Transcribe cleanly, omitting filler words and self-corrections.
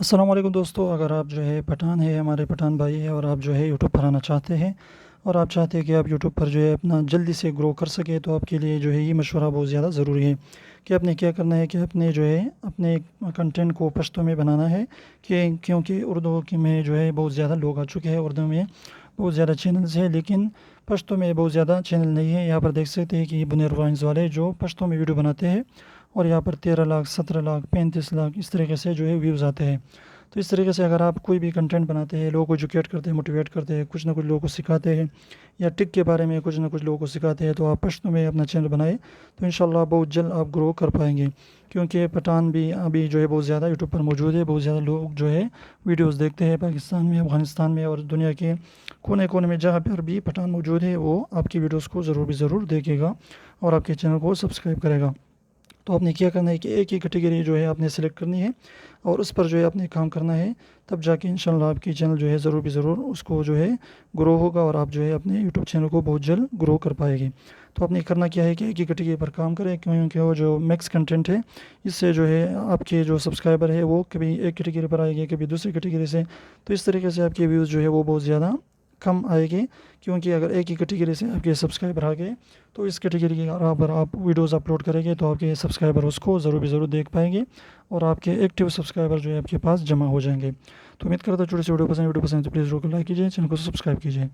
السلام علیکم دوستو، اگر آپ جو ہے پٹھان ہے، ہمارے پٹھان بھائی ہے، اور آپ جو ہے یوٹیوب پر آنا چاہتے ہیں اور آپ چاہتے ہیں کہ آپ یوٹیوب پر جو ہے اپنا جلدی سے گرو کر سکے، تو آپ کے لیے جو ہے یہ مشورہ بہت زیادہ ضروری ہے کہ آپ نے کیا کرنا ہے کہ اپنے جو ہے اپنے کنٹینٹ کو پشتو میں بنانا ہے، کیونکہ اردو کی میں جو ہے بہت زیادہ لوگ آ چکے ہیں، اردو میں بہت زیادہ چینلز ہیں، لیکن پشتو میں بہت زیادہ چینل نہیں ہے۔ یہاں پر دیکھ سکتے ہیں کہ یہ بنیر وائنز والے جو پشتو میں ویڈیو بناتے ہیں، اور یہاں پر 13 لاکھ 17 لاکھ 35 لاکھ اس طریقے سے جو ہے ویوز آتے ہیں۔ تو اس طریقے سے اگر آپ کوئی بھی کنٹینٹ بناتے ہیں، لوگوں کو ایجوکیٹ کرتے ہیں، موٹیویٹ کرتے ہیں، کچھ نہ کچھ لوگوں کو سکھاتے ہیں، یا ٹک کے بارے میں کچھ نہ کچھ لوگوں کو سکھاتے ہیں، تو آپ پشتو میں اپنا چینل بنائیں تو انشاءاللہ بہت جلد آپ گرو کر پائیں گے۔ کیونکہ پٹھان بھی ابھی جو ہے بہت زیادہ یوٹیوب پر موجود ہے، بہت زیادہ لوگ جو ہے ویڈیوز دیکھتے ہیں، پاکستان میں، افغانستان میں اور دنیا کے کونے کونے میں جہاں پر بھی پٹھان موجود ہے، وہ آپ کی ویڈیوز کو ضرور دیکھے گا اور آپ کے چینل کو سبسکرائب کرے گا۔ تو آپ نے کیا کرنا ہے کہ ایک ہی کیٹیگری جو ہے آپ نے سلیکٹ کرنی ہے اور اس پر جو ہے آپ نے کام کرنا ہے، تب جا کے انشاءاللہ آپ کی چینل جو ہے ضرور اس کو جو ہے گرو ہوگا، اور آپ جو ہے اپنے یوٹیوب چینل کو بہت جلد گرو کر پائے گی۔ تو آپ نے کرنا کیا ہے کہ ایک ہی کیٹیگری پر کام کریں، کیونکہ وہ جو میکس کنٹینٹ ہے، اس سے جو ہے آپ کے جو سبسکرائبر ہے وہ کبھی ایک کیٹیگری پر آئے گی، کبھی دوسری کیٹیگری سے، تو اس طریقے سے آپ کے ویوز جو ہے وہ بہت زیادہ کم آئے گی۔ کیونکہ اگر ایک ہی کیٹیگری سے آپ کے سبسکرائبر آ گئے، تو اس کیٹیگری کے اگر آپ ویڈیوز اپلوڈ کریں گے تو آپ کے سبسکرائبر اس کو ضرور دیکھ پائیں گے، اور آپ کے ایکٹیو سبسکرائبر جو ہے آپ کے پاس جمع ہو جائیں گے۔ تو امید کرتا ہوں چھوٹی سی ویڈیو پسند تو پلیز ضرور لائک کیجیے، چینل کو سبسکرائب کیجیے۔